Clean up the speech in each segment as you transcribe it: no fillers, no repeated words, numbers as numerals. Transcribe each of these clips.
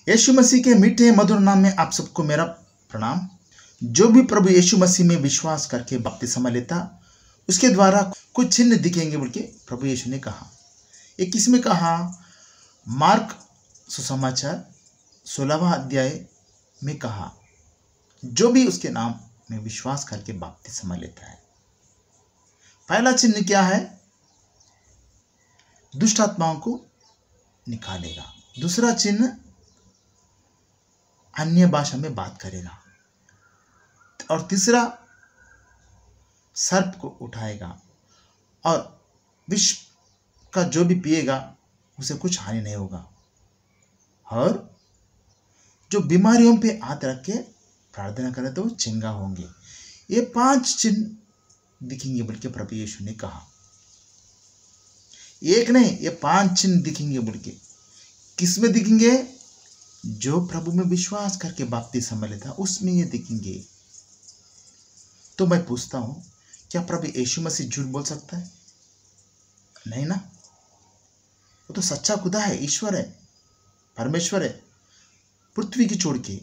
यीशु मसीह के मीठे मधुर नाम में आप सबको मेरा प्रणाम। जो भी प्रभु यीशु मसीह में विश्वास करके बपतिस्मा लेता उसके द्वारा कुछ चिन्ह दिखेंगे बोल के प्रभु यीशु ने कहा। ये किसमें कहा? मार्क सुसमाचार 16वां अध्याय में कहा, जो भी उसके नाम में विश्वास करके बपतिस्मा लेता है। पहला चिन्ह क्या है? दुष्ट आत्माओं को निकालेगा। दूसरा चिन्ह अन्य भाषा में बात करेगा। और तीसरा सर्प को उठाएगा और विष का जो भी पिएगा उसे कुछ हानि नहीं होगा। और जो बीमारियों पे हाथ रख के प्रार्थना करे तो वो चंगा होंगे। ये 5 चिन्ह दिखेंगे बोल के प्रभु यीशु ने कहा। एक नहीं, ये 5 चिन्ह दिखेंगे बोल के। किसमें दिखेंगे? जो प्रभु में विश्वास करके बपतिस्मा लेता उसमें ये दिखेंगे। तो मैं पूछता हूं, क्या प्रभु यीशु मसीह झूठ बोल सकता है? नहीं ना। वो तो सच्चा खुदा है, ईश्वर है, परमेश्वर है। पृथ्वी की छोड़ के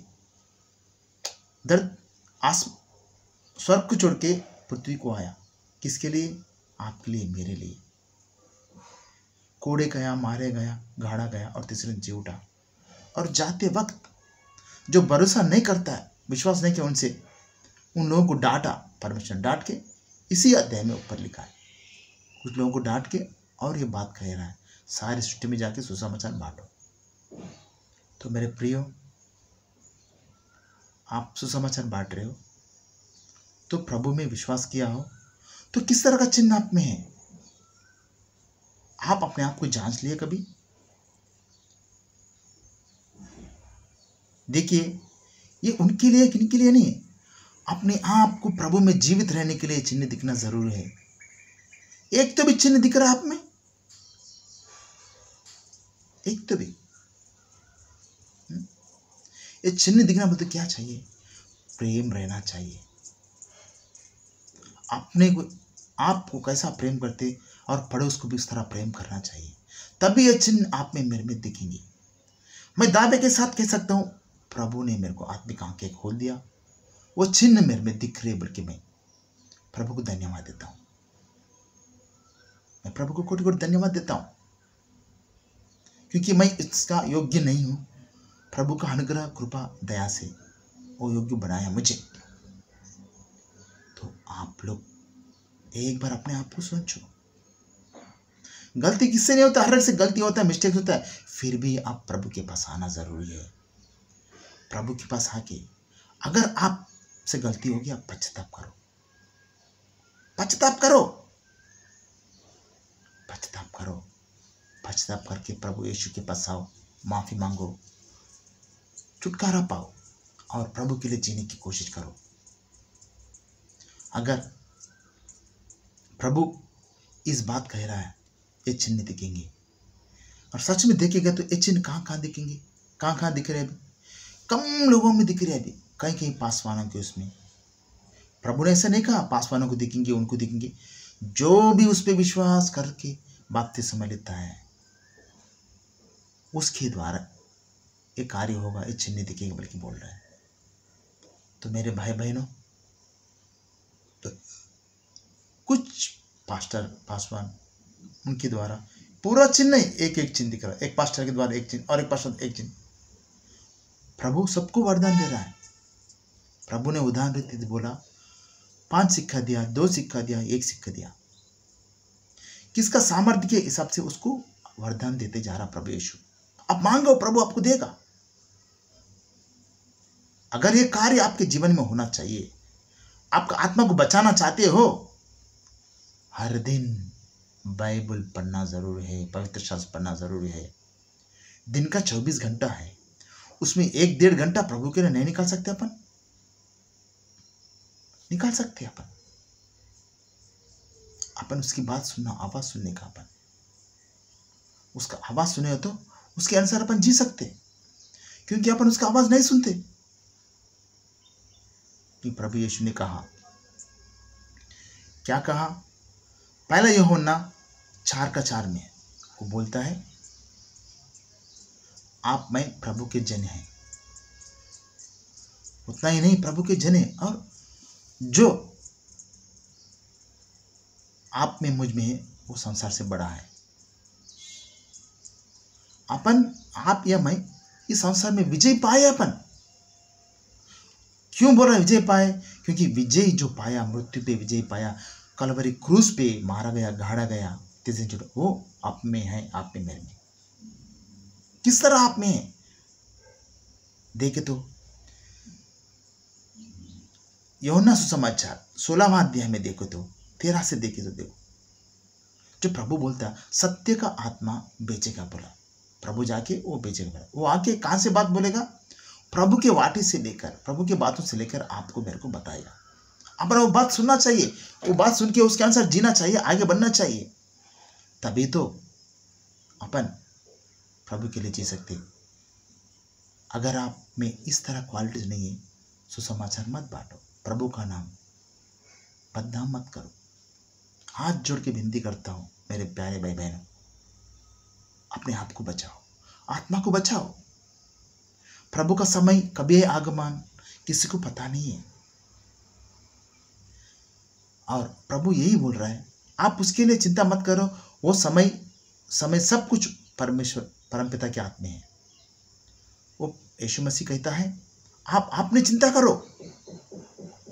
स्वर्ग को छोड़ के पृथ्वी को आया। किसके लिए? आपके लिए, मेरे लिए। कोड़े गया, मारे गया, गाड़ा गया और तीसरे दिन जी उठा। और जाते वक्त जो भरोसा नहीं करता है, विश्वास नहीं किया उनसे, उन लोगों को डांटा। परमेश्वर डांट के इसी अध्याय में ऊपर लिखा है। कुछ लोगों को डांट के और ये बात कह रहा है, सारी सृष्टि में जाके सुसमाचार बांटो। तो मेरे प्रियो, आप सुसमाचार बांट रहे हो तो प्रभु में विश्वास किया हो तो किस तरह का चिन्ह आप में है? आप अपने आप को जांच लिए कभी? देखिए, ये उनके लिए किनके लिए नहीं, अपने आप को प्रभु में जीवित रहने के लिए चिन्ह दिखना जरूरी है। एक तो भी चिन्ह दिख रहा है आप में? एक तो भी? ये चिन्ह दिखना बोलते क्या चाहिए? प्रेम रहना चाहिए। अपने को, आपको कैसा प्रेम करते और पड़ोस को भी उस तरह प्रेम करना चाहिए। तभी ये चिन्ह आप में, मेरे में दिखेंगे। मैं दावे के साथ कह सकता हूं, प्रभु ने मेरे को आत्मिक आंखें खोल दिया। वो चिन्ह मेरे में दिख रहे, बल्कि मैं प्रभु को धन्यवाद देता हूं। मैं प्रभु को कोटि कोटि धन्यवाद देता हूं, क्योंकि मैं इसका योग्य नहीं हूं। प्रभु का अनुग्रह, कृपा, दया से वो योग्य बनाया मुझे। तो आप लोग एक बार अपने आप को सोचो। गलती किससे नहीं होता? हर एक से गलती होता है, मिस्टेक होता है। फिर भी आप प्रभु के पास आना जरूरी है। प्रभु के पास आके अगर आप से गलती होगी, आप पश्चाताप करो, पश्चाताप करो, पश्चाताप करो। पश्चाताप करके प्रभु यीशु के पास आओ, माफी मांगो, छुटकारा पाओ और प्रभु के लिए जीने की कोशिश करो। अगर प्रभु इस बात कह रहा है, ये चिन्ह दिखेंगे। और सच में देखेगा तो ये चिन्ह कहाँ कहाँ दिखेंगे? कहाँ कहाँ दिख रहे हैं? अभी कम लोगों में दिख रहे हैं, अभी कहीं कहीं पासवानों के उसमें। प्रभु ने ऐसा नहीं कहा पासवानों को दिखेंगे, उनको दिखेंगे। जो भी उस पर विश्वास करके बपतिस्मा लेता है उसके द्वारा एक कार्य होगा, ये चिन्ह दिखेंगे बल्कि बोल रहा है। तो मेरे भाई बहनों, तो कुछ पास्टर, पासवान, उनके द्वारा पूरा चिन्ह नहीं, एक एक चिन्ह दिख रहा है। एक पास्टर के द्वारा एक चिन्ह और एक पास्टर एक चिन्ह। प्रभु सबको वरदान दे रहा है। प्रभु ने उदाहरण रीति बोला, 5 सिक्का दिया, 2 सिक्का दिया, 1 सिक्का दिया। किसका सामर्थ्य के हिसाब से उसको वरदान देते जा रहा प्रभु यीशु। आप मांगो, प्रभु आपको देगा। अगर ये कार्य आपके जीवन में होना चाहिए, आपका आत्मा को बचाना चाहते हो, हर दिन बाइबल पढ़ना जरूरी है, पवित्र शास्त्र पढ़ना जरूरी है। दिन का 24 घंटा है, उसमें 1-1.5 घंटा प्रभु के लिए नहीं निकाल सकते अपन? निकाल सकते अपन उसकी बात सुनना, आवाज सुनने का, अपन उसका आवाज सुने हो तो उसके अनुसार अपन जी सकते, क्योंकि अपन उसका आवाज नहीं सुनते। कि प्रभु यीशु ने कहा, क्या कहा? पहला यूहन्ना 4:4 में वो बोलता है, आप मैं प्रभु के जन हैं। उतना ही नहीं, प्रभु के जन हैं, और जो आप में मुझ में है वो संसार से बड़ा है। अपन, आप या मैं, इस संसार में विजय पाए। अपन क्यों बोल रहा है विजय पाए? क्योंकि विजय जो पाया, मृत्यु पे विजय पाया, कलवरी क्रूस पे मारा गया, गाड़ा गया, तीसरे दिन वो आप में है, आप में, मेरे में। किस तरह आप में है? देखे तो यूहन्ना सुसमाचार 16वां अध्याय में देखो तो 13 से देखे तो देखो, जो प्रभु बोलता सत्य का आत्मा बेचेगा बोला। प्रभु जाके वो बेचेगा बोला। वो आके कहां से बात बोलेगा? प्रभु के वाटे से लेकर, प्रभु के बातों से लेकर आपको मेरे को बताएगा। अपन वो बात सुनना चाहिए, वो बात सुन के उसके अनुसार जीना चाहिए, आगे बढ़ना चाहिए, तभी तो अपन प्रभु के लिए जी सकते। अगर आप में इस तरह क्वालिटीज नहीं है, सुसमाचार मत बांटो, प्रभु का नाम बदनाम मत करो। हाथ जोड़ के विनती करता हूं मेरे प्यारे भाई बहनों, अपने आप को बचाओ, आत्मा को बचाओ। प्रभु का समय कभी है आगमन, किसी को पता नहीं है, और प्रभु यही बोल रहा है, आप उसके लिए चिंता मत करो। वो समय सब कुछ परमेश्वर परमपिता के हाथ में है। वो यीशु मसीह कहता है, आप अपनी चिंता करो,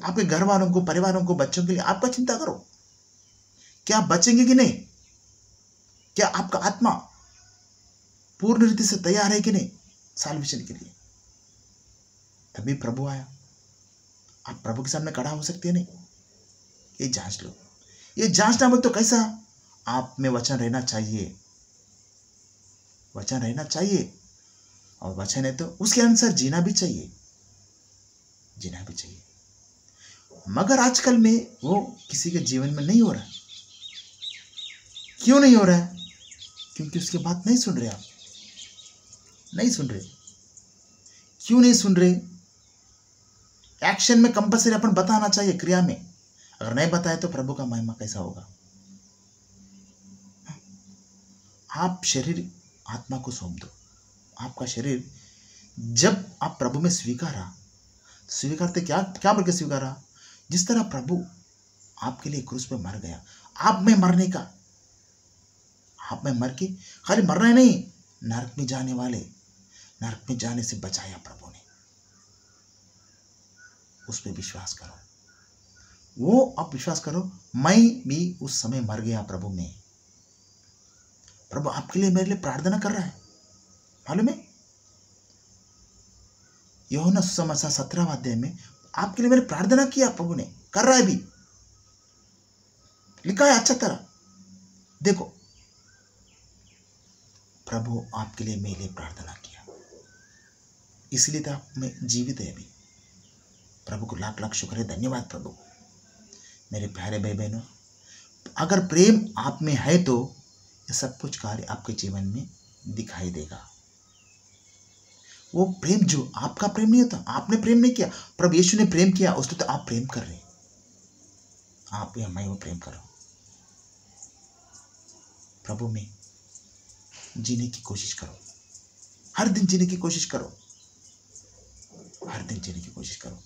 आपके घर वालों को, परिवारों को, बच्चों के लिए आपका चिंता करो। क्या आप बचेंगे कि नहीं? क्या आपका आत्मा पूर्ण रीति से तैयार है कि नहीं साल्वेशन के लिए? तभी प्रभु आया। आप प्रभु के सामने खड़ा हो सकते हैं नहीं? ये जांच लो। ये जांचना बोल तो कैसा? आप में वचन रहना चाहिए, वचन रहना चाहिए, और वचन है तो उसके अनुसार जीना भी चाहिए, जीना भी चाहिए। मगर आजकल में वो किसी के जीवन में नहीं हो रहा। क्यों नहीं हो रहा है? क्योंकि उसकी बात नहीं सुन रहे। आप नहीं सुन रहे। क्यों नहीं सुन रहे? एक्शन में कंपल्सरी अपन बताना चाहिए, क्रिया में। अगर नहीं बताए तो प्रभु का महिमा कैसा होगा? आप शरीर आत्मा को सौंप दो। आपका शरीर जब आप प्रभु में स्वीकारते, क्या बोल के स्वीकारा? जिस तरह प्रभु आपके लिए क्रूस पे मर गया, आप में मरने का, आप में मर के खाली मरना ही नहीं, नरक में जाने वाले, नरक में जाने से बचाया प्रभु ने। उस पर विश्वास करो। वो आप विश्वास करो, मैं भी उस समय मर गया प्रभु में। प्रभु आपके लिए, मेरे लिए प्रार्थना कर रहा है, मालूम है? यूहन्ना सुसमाचार 17वां अध्याय में आपके लिए मैंने प्रार्थना किया, प्रभु ने कर रहा है भी, लिखा है अच्छा तरह। देखो, प्रभु आपके लिए, मेरे लिए प्रार्थना किया, इसलिए तो आप में जीवित है अभी। प्रभु को लाख लाख शुक्र है, धन्यवाद प्रभु। मेरे प्यारे भाई बहनों, अगर प्रेम आप में है तो ये सब कुछ कार्य आपके जीवन में दिखाई देगा। वो प्रेम जो आपका प्रेम नहीं होता, आपने प्रेम नहीं किया, प्रभु यीशु ने प्रेम किया, उसको तो आप प्रेम कर रहे हैं। आप या मैं वो प्रेम करो। प्रभु में जीने की कोशिश करो, हर दिन जीने की कोशिश करो, हर दिन जीने की कोशिश करो।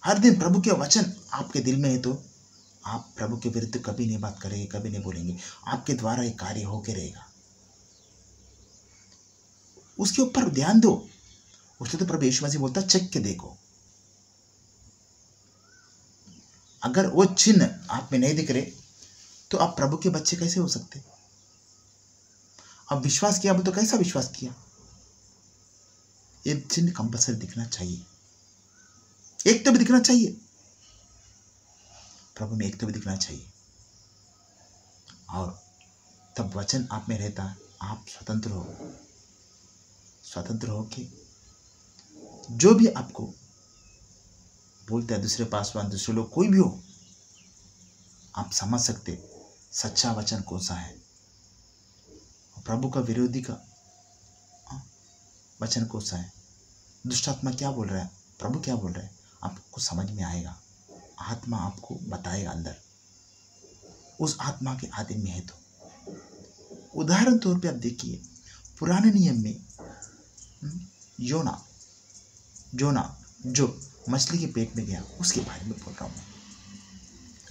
हर दिन प्रभु के वचन आपके दिल में है तो आप प्रभु के विरुद्ध कभी नहीं बात करेंगे, कभी नहीं बोलेंगे। आपके द्वारा एक कार्य होके रहेगा। उसके ऊपर ध्यान दो। उसने तो प्रभु यीशु मसीह बोलता, चेक के देखो। अगर वो चिन्ह आप में नहीं दिख रहे तो आप प्रभु के बच्चे कैसे हो सकते? अब विश्वास किया तो कैसा विश्वास किया? ये चिन्ह कंपल्सरी दिखना चाहिए, एक तो भी दिखना चाहिए, प्रभु में एक तो भी दिखना चाहिए। और तब वचन आप में रहता है, आप स्वतंत्र हो के जो भी आपको बोलते हैं, दूसरे पासवान, दूसरे लोग, कोई भी हो, आप समझ सकते सच्चा वचन कौन सा है, प्रभु का विरोधी का वचन कौन सा है, दुष्ट आत्मा क्या बोल रहा है, प्रभु क्या बोल रहा है, आपको समझ में आएगा। आत्मा आपको बताएगा अंदर, उस आत्मा के आधीन में है तो। उदाहरण तौर पे आप देखिए, पुराने नियम में योना, जोना जो मछली के पेट में गया उसके बारे में बोल रहा हूं मैं।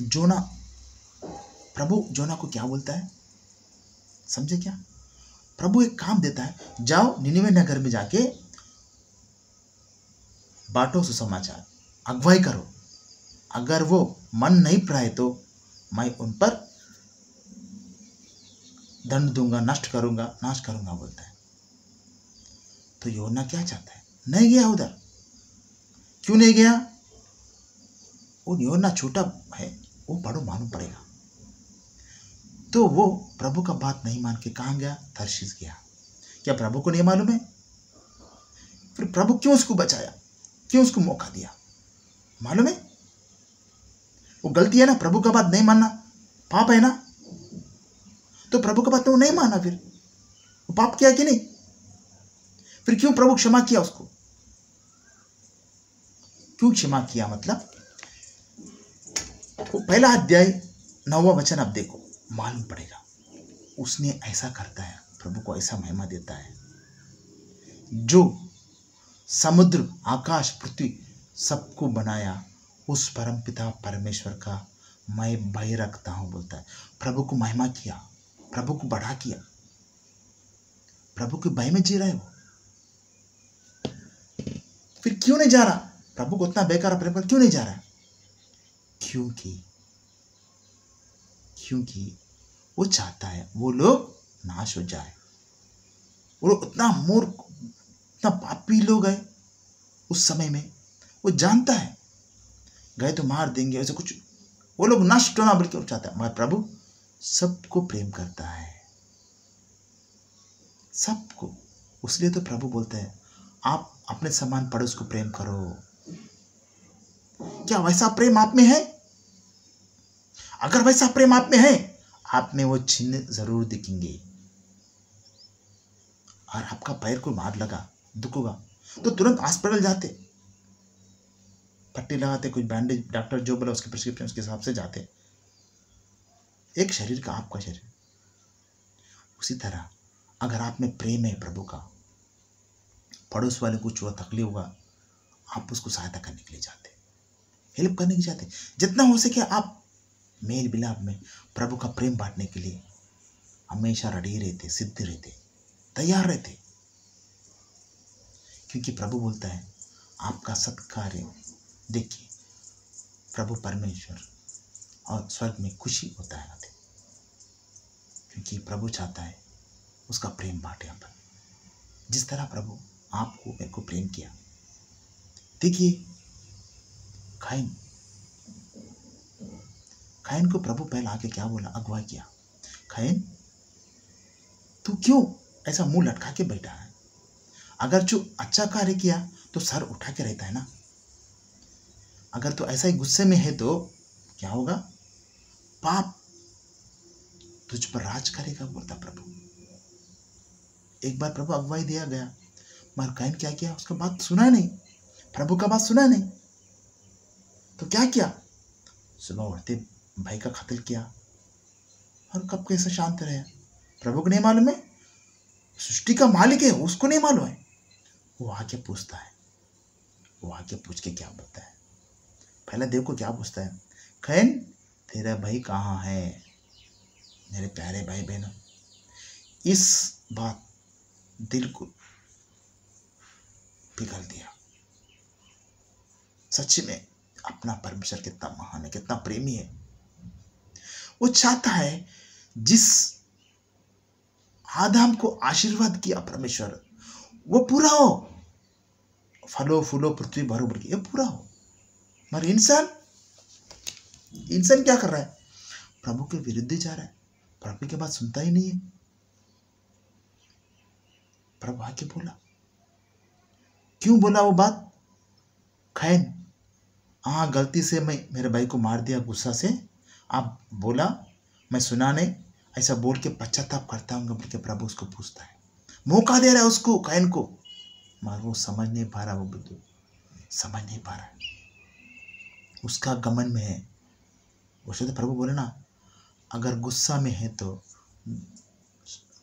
जोना, प्रभु जोना को क्या बोलता है समझे क्या? प्रभु एक काम देता है, जाओ निनिवे नगर में जाके बांटो सुसमाचार, अगुवाई करो, अगर वो मन नहीं फिराए तो मैं उन पर दंड दूंगा, नाश करूंगा बोलता है। तो योना क्या चाहता है? नहीं गया उधर। क्यों नहीं गया? वो योना छोटा है, वो बड़ो मालूम पड़ेगा। तो वो प्रभु का बात नहीं मान के कहां गया? तर्शीश गया। क्या प्रभु को नहीं मालूम है? फिर प्रभु क्यों उसको बचाया, क्यों उसको मौका दिया? मालूम है वो गलती है ना, प्रभु का बात नहीं मानना पाप है ना। तो प्रभु का बात तो वो नहीं माना, फिर वो पाप किया कि नहीं? फिर क्यों प्रभु क्षमा किया उसको? क्यों क्षमा किया? मतलब वो पहला अध्याय 9वां वचन आप देखो, मालूम पड़ेगा। उसने ऐसा करता है, प्रभु को ऐसा महिमा देता है। जो समुद्र, आकाश, पृथ्वी सबको बनाया, उस परमपिता परमेश्वर का मैं भय रखता हूं बोलता है। प्रभु को महिमा किया, प्रभु को बढ़ा किया, प्रभु के भय में जी रहे हो। फिर क्यों नहीं जा रहा? प्रभु को उतना बेकार अपने पर क्यों नहीं जा रहा? क्योंकि वो चाहता है वो लोग नाश हो जाए। वो उतना मूर्ख, इतना पापी लोग है उस समय में, वो जानता है गए तो मार देंगे, ऐसे कुछ वो लोग नष्ट होना बल्कि वो चाहता है। मगर प्रभु सबको प्रेम करता है, सबको। उसलिए तो प्रभु बोलते हैं आप अपने समान पड़ोस को प्रेम करो। क्या वैसा प्रेम आप में है? अगर वैसा प्रेम आप में है, आप में वो चिन्ह जरूर दिखेंगे। और आपका पैर को मार लगा, दुख होगा तो तुरंत हॉस्पिटल जाते, पट्टी लगाते, कुछ बैंडेज, डॉक्टर जो बोला उसके प्रिस्क्रिप्शन उसके हिसाब से जाते। एक शरीर का, आपका शरीर। उसी तरह अगर आप में प्रेम है प्रभु का, पड़ोस वाले कुछ हुआ, तकलीफ हुआ, आप उसको सहायता करने के लिए जाते, हेल्प करने के लिए जाते। जितना हो सके आप मेल मिलाप में प्रभु का प्रेम बांटने के लिए हमेशा रेडी रहते, सिद्ध रहते, तैयार रहते। क्योंकि प्रभु बोलता है आपका सत्कार्य देखिए प्रभु परमेश्वर और स्वर्ग में खुशी होता है। क्योंकि प्रभु चाहता है उसका प्रेम बांटे अपन, जिस तरह प्रभु आपको मेरे को प्रेम किया। देखिए खाइन को प्रभु पहले आके क्या बोला? अगुवाई किया। खाइन तू क्यों ऐसा मुंह लटका के बैठा है? अगर जो अच्छा कार्य किया तो सर उठा के रहता है ना। अगर तू ऐसा ही गुस्से में है तो क्या होगा? पाप तुझ पर राज करेगा बोलता प्रभु। एक बार प्रभु अगुवाई दिया गया, मगर कैन क्या किया? उसका बात सुना नहीं, प्रभु का बात सुना नहीं। तो क्या किया? सुबह उठते भाई का कत्ल किया। और कब कैसे शांत रहे? प्रभु को नहीं मालूम है? सृष्टि का मालिक है, उसको नहीं मालूम है? वो आके पूछता है, वो आके पूछ के क्या बोलता है? पहले देव को क्या पूछता है? कैन तेरा भाई कहाँ है? मेरे प्यारे भाई बहनों, इस बात दिल को पिघल दिया। सच में अपना परमेश्वर कितना महान है, कितना प्रेमी है। वो चाहता है जिस आदम को आशीर्वाद किया परमेश्वर, वो पूरा हो, फलो फूलो पृथ्वी भरो बोल के ये पूरा हो। मगर इंसान क्या कर रहा है? प्रभु के विरुद्ध जा रहा है, प्रभु की बात सुनता ही नहीं है। प्रभु आके बोला, क्यों बोला वो बात? खैन हाँ गलती से मैं मेरे भाई को मार दिया गुस्सा से, आप बोला मैं सुना नहीं, ऐसा बोल के पश्चाताप करता हूँ बोल के प्रभु उसको पूछता है, मौका दे रहा है उसको, कैन को। मगर वो समझ नहीं पा रहा, वो बुद्धू समझ नहीं पा रहा है, उसका गमन में है। वो शायद प्रभु बोले ना, अगर गुस्सा में है तो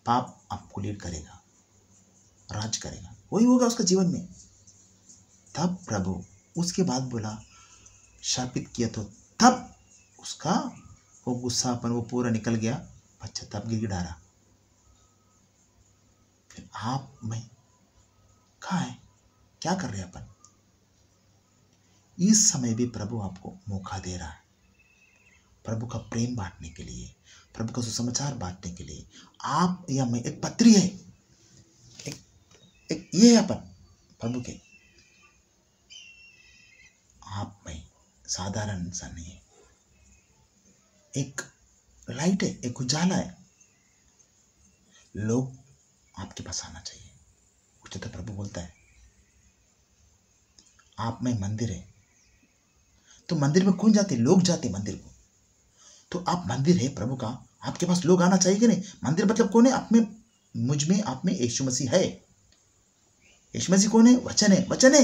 पाप आपको लीड करेगा, राज करेगा। वही होगा उसका जीवन में। तब प्रभु उसके बाद बोला, शापित किया, तो तब उसका वो गुस्सापन वो पूरा निकल गया, पश्चाताप गिड़गिड़ा। फिर आप मैं कहाँ है, क्या कर रहे हैं अपन? इस समय भी प्रभु आपको मौका दे रहा है, प्रभु का प्रेम बांटने के लिए, प्रभु का सुसमाचार बांटने के लिए। आप या मैं एक पत्री है, एक ये है अपन प्रभु के। आप मैं साधारण इंसान नहीं है, एक लाइट है, एक उजाला है। लोग आपके पास आना चाहिए। उसे तो प्रभु बोलता है, आप में मंदिर है, तो मंदिर में कौन जाते? लोग जाते मंदिर को। तो आप मंदिर है प्रभु का, आपके पास लोग आना चाहिए कि नहीं? मंदिर मतलब कौन है? आप में, मुझ में, आप में यीशु मसीह है। यीशु मसीह कौन है? वचन है, वचन है।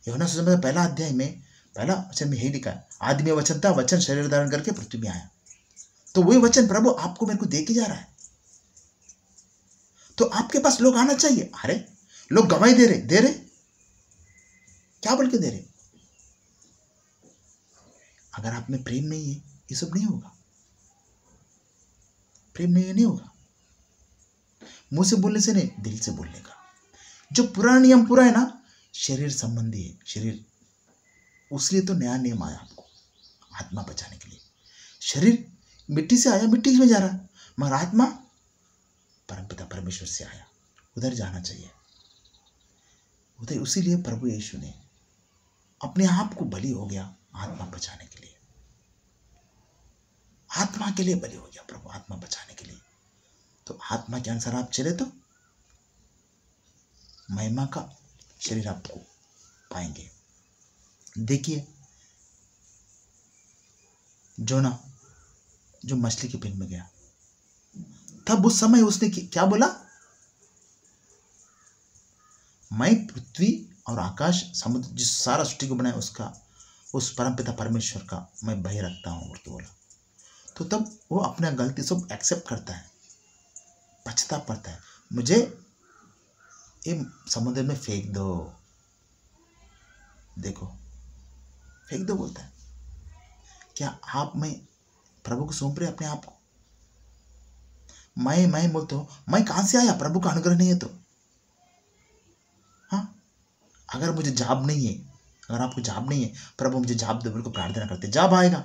यूहन्ना सुसमाचार पहला अध्याय में पहला वचन में यही लिखा है, आदि में वचन था, वचन शरीर धारण करके पृथ्वी में आया। तो वही वचन प्रभु आपको मेरे को दे के जा रहा है। तो आपके पास लोग आना चाहिए। अरे लोग गवाही दे रहे क्या बोल के दे रहे? अगर आप में प्रेम नहीं है, ये सब नहीं होगा। प्रेम नहीं होगा। मुंह से बोलने से नहीं, दिल से बोलने का। जो पुराना नियम पूरा है ना, शरीर संबंधी है, शरीर, उसलिए तो नया नियम आया आपको आत्मा बचाने के लिए। शरीर मिट्टी से आया, मिट्टी में जा रहा है, मगर आत्मा परमपिता परमेश्वर से आया, उधर जाना चाहिए उधर। उसीलिए प्रभु यीशु ने अपने आप को बलि हो गया आत्मा बचाने के लिए, आत्मा के लिए बलि हो गया प्रभु, आत्मा बचाने के लिए। तो आत्मा के अनुसार आप चले तो महिमा का शरीर आपको पाएंगे। देखिए जोना जो मछली के पेट में गया, तब उस समय उसने क्या बोला? मैं पृथ्वी और आकाश समुद्र जिस सारा सृष्टि को बनाया उसका, उस परमपिता परमेश्वर का मैं भय रखता हूं बोल के बोला। तो तब वो अपना गलती सब एक्सेप्ट करता है, पछतावा पड़ता है, मुझे ये समुद्र में फेंक दो, देखो फेंक दो बोलता है। क्या आप मैं प्रभु को सौंप रहे अपने आप को? मैं बोलता हूं, मैं कहां से आया? प्रभु का अनुग्रह नहीं है तो। हाँ, अगर मुझे जॉब नहीं है, अगर आपको जॉब नहीं है, प्रभु मुझे जॉब दे बोल को प्रार्थना करते, जॉब आएगा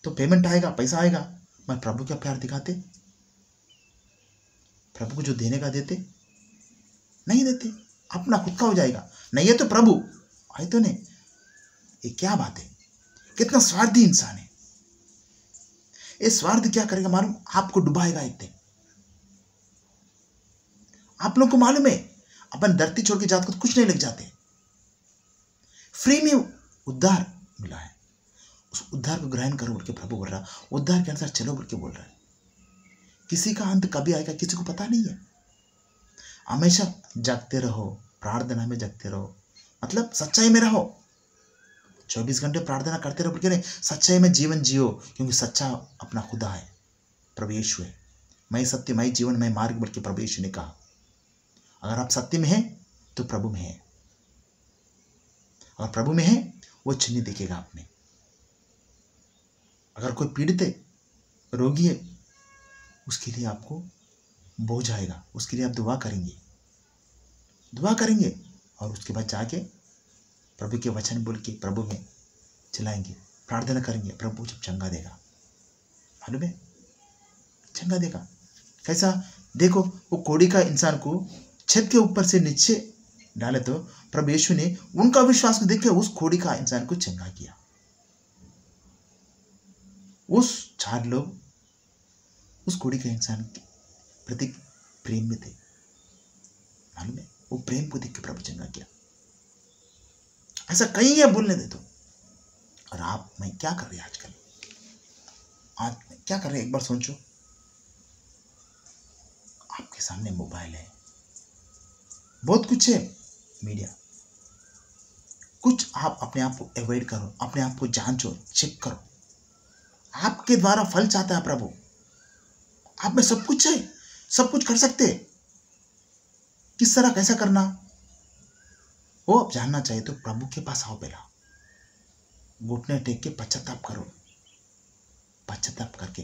तो पेमेंट आएगा, पैसा आएगा, मैं प्रभु क्या प्यार दिखाते? प्रभु को जो देने का देते नहीं देते, अपना खुद का हो जाएगा। नहीं है तो प्रभु आए तो नहीं। ये क्या बात है? कितना स्वार्थी इंसान है ये। स्वार्थ क्या करेगा मालूम? आपको डुबाएगा एक दिन। आप लोग को मालूम है, अपन धरती छोड़ के जाते तो कुछ नहीं लग जाते, फ्री में उद्धार मिला है। उस उद्धार को ग्रहण करो बोल के प्रभु बोल रहा, उद्धार के अनुसार चलो बोल के बोल रहा है। किसी का अंत कभी आएगा किसी को पता नहीं है। हमेशा जगते रहो, प्रार्थना में जगते रहो, मतलब सच्चाई में रहो। 24 घंटे प्रार्थना करते रहो, बोल नहीं, सच्चाई में जीवन जियो, क्योंकि सच्चा अपना खुदा है, प्रभु यीशु है। मैं सत्य, मैं जीवन, मैं मार्ग बोल के प्रभु यीशु ने कहा। अगर आप सत्य में हैं तो प्रभु में है, और प्रभु में है वो चिन्ह दिखेगा आप में। अगर कोई पीड़ित है, रोगी है, उसके लिए आपको बोझ आएगा, उसके लिए आप दुआ करेंगे और उसके बाद जाके प्रभु के वचन बोल के प्रभु में चलाएंगे, प्रार्थना करेंगे, प्रभु जब चंगा देगा। मालूम है चंगा देगा कैसा? देखो वो कोड़ी का इंसान को छत के ऊपर से नीचे डाले तो प्रभु यीशु ने उनका विश्वास को देख उस कोड़ी का इंसान को चंगा किया। उस 4 लोग उस कोड़ी के इंसान के प्रति प्रेम में थे। मालूम है वो प्रेम को देख के प्रभु चंगा किया। ऐसा कहीं है बोलने दे तो। और आप मैं क्या कर रहे हैं आजकल? आज क्या कर रहे हैं एक बार सोचो। आपके सामने मोबाइल है, बहुत कुछ है, मीडिया, कुछ आप अपने आप को अवॉइड करो, अपने आप को जांचो, चेक करो। आपके द्वारा फल चाहता है प्रभु। आप में सब कुछ है, सब कुछ कर सकते हैं। किस तरह कैसा करना वो आप जानना चाहिए तो प्रभु के पास आओ। पहला घुटने टेक के पश्चाताप करो, पश्चाताप करके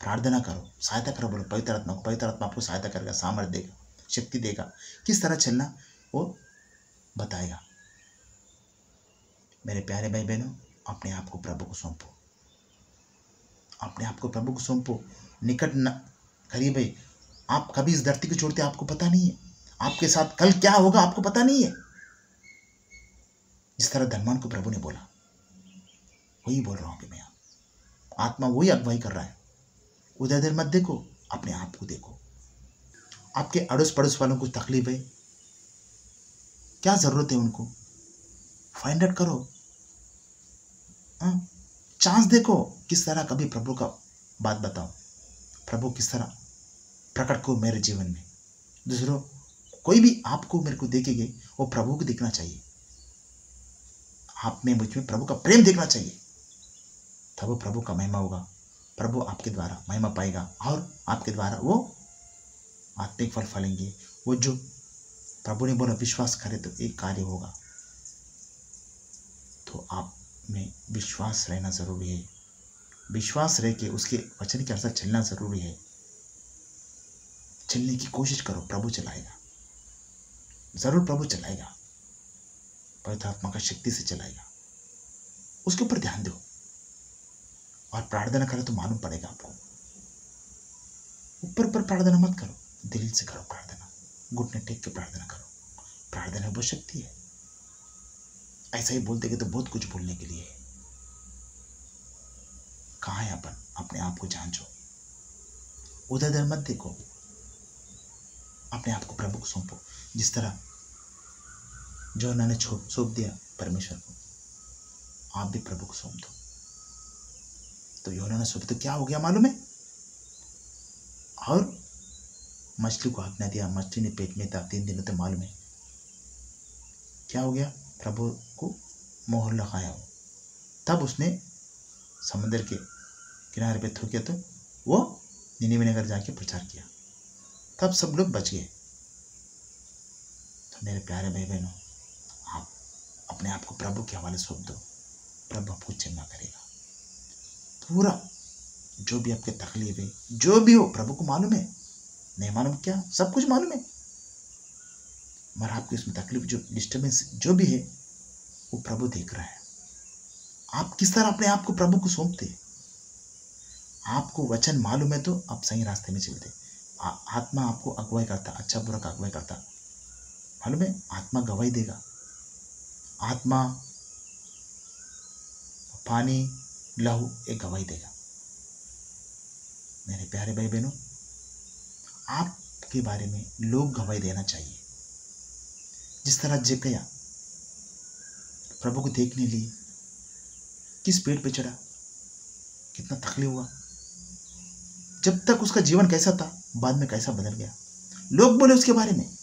प्रार्थना करो, सहायता करो। बोलो पवित्र आत्मा को, पवित्र आत्मा आपको सहायता करेगा, सामर्थ्य देगा, शक्ति देगा, किस तरह चलना वो बताएगा। मेरे प्यारे भाई बहनों, अपने आप को प्रभु को सौंपो, अपने आप को प्रभु को सौंपो। निकट न करिए भाई, आप कभी इस धरती को छोड़ते आपको पता नहीं है, आपके साथ कल क्या होगा आपको पता नहीं है। जिस तरह धनवान को प्रभु ने बोला वही बोल रहा हूं कि मैं, आत्मा वही अगुवाई कर रहा है। उधर इधर मत देखो, अपने आप को देखो। आपके अड़ोस पड़ोस वालों को तकलीफ है, क्या जरूरत है उनको फाइंड आउट करो। चांस देखो, किस तरह कभी प्रभु का बात बताओ, प्रभु किस तरह प्रकट को मेरे जीवन में। दूसरों कोई भी आपको मेरे को देखेंगे वो प्रभु को देखना चाहिए, आप में मुझ में प्रभु का प्रेम देखना चाहिए, तब वो प्रभु का महिमा होगा। प्रभु आपके द्वारा महिमा पाएगा और आपके द्वारा वो आत्मिक फल फलेंगे। वो जो प्रभु ने बोला विश्वास करे तो एक कार्य होगा, तो आप में विश्वास रहना जरूरी है। विश्वास रह के उसके वचन के अनुसार चलना जरूरी है। चलने की कोशिश करो, प्रभु चलाएगा, जरूर प्रभु चलाएगा, पवित्र आत्मा का शक्ति से चलाएगा। उसके ऊपर ध्यान दो और प्रार्थना करो तो मालूम पड़ेगा आपको। ऊपर ऊपर प्रार्थना मत करो, दिल से करो प्रार्थना, घुटने टेक के प्रार्थना करो। प्रार्थना में बहुत शक्ति है। ऐसा ही बोलते कि तो बहुत कुछ बोलने के लिए है। कहाँ है अपन, अपने आप को जांचो, उधर उधर मत देखो, अपने आप को प्रभु को सौंपो। जिस तरह जो उन्होंने सौंप दिया परमेश्वर को, आप भी प्रभु को सौंप दो। तो योना ने सौंप तो क्या हो गया मालूम है, और मछली को आज्ञा दिया, मछली ने पेट में था 3 दिनों तक। मालूम है क्या हो गया, प्रभु को मोहर लगाया हो। तब उसने समुद्र के किनारे पे थूके तो वो निनिवे नगर जाके प्रचार किया, तब सब लोग बच गए। तो मेरे प्यारे भाई बहनों, आप अपने आप को प्रभु के हवाले सौंप दो, प्रभु आपको चंगा करेगा। पूरा जो भी आपके तकलीफ है, जो भी हो, प्रभु को मालूम है, नहीं मालूम क्या, सब कुछ मालूम है। मगर आपकी उसमें तकलीफ, जो डिस्टर्बेंस जो भी है, वो प्रभु देख रहा है। आप किस तरह अपने आप को प्रभु को सौंपते, आपको वचन मालूम है तो आप सही रास्ते में चलते। आत्मा आपको अगुवाई करता, अच्छा बुरा का अगुवाई करता, मालूम है। आत्मा गवाही देगा, आत्मा पानी लहू एक गवाही देगा। मेरे प्यारे भाई बहनों, आपके बारे में लोग गवाही देना चाहिए। जिस तरह जकरिया प्रभु को देखने लिए किस पेड़ पे चढ़ा, कितना तकलीफ हुआ, जब तक उसका जीवन कैसा था, बाद में कैसा बदल गया। लोग बोले उसके बारे में,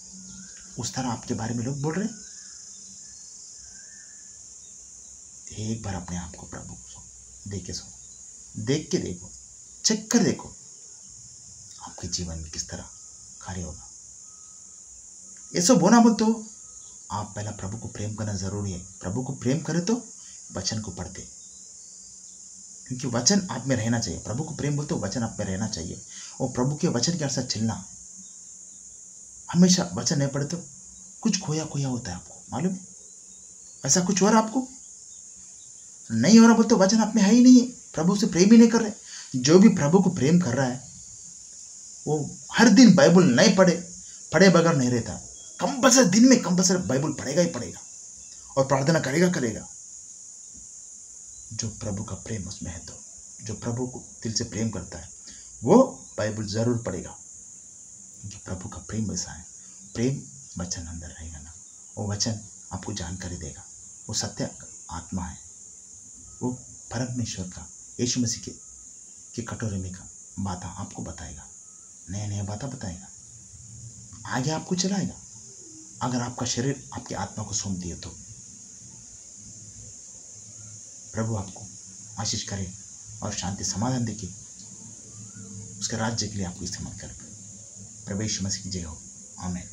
उस तरह आपके बारे में लोग बोल रहे। एक बार अपने आप को प्रभु को देख के देखो, चेक कर देखो, आपके जीवन में किस तरह कार्य होगा। ये सब होना बोल तो आप पहला प्रभु को प्रेम करना जरूरी है। प्रभु को प्रेम करे तो वचन को पढ़ते, क्योंकि वचन आप में रहना चाहिए। प्रभु को प्रेम बोलते वचन आप में रहना चाहिए, और प्रभु के वचन के अनुसार चलना। हमेशा वचन नहीं पढ़े तो कुछ खोया खोया होता है, आपको मालूम है। ऐसा कुछ हो रहा आपको नहीं हो रहा बोलते, वचन आप में है ही नहीं है, प्रभु से प्रेम ही नहीं कर रहे। जो भी प्रभु को प्रेम कर रहा है वो हर दिन बाइबल नहीं पढ़े बगैर नहीं रहता। कंपल्सरी दिन में कंपल्सरी बाइबल पढ़ेगा ही पढ़ेगा, और प्रार्थना करेगा। जो प्रभु का प्रेम उसमें है, तो जो प्रभु को दिल से प्रेम करता है वो बाइबल जरूर पढ़ेगा, क्योंकि प्रभु का प्रेम वैसा है। प्रेम वचन अंदर रहेगा ना, वो वचन आपको जानकारी देगा। वो सत्य आत्मा है, वो परमेश्वर का यीशु मसीह के कटोरे में का बात आपको बताएगा, नया बात बताएगा, आगे आपको चलाएगा। अगर आपका शरीर आपकी आत्मा को सौंप दिए तो प्रभु आपको आशीष करे और शांति समाधान देके उसके राज्य के लिए आपको इस्तेमाल करे। प्रभु यीशु मसीह की जय हो, आमीन।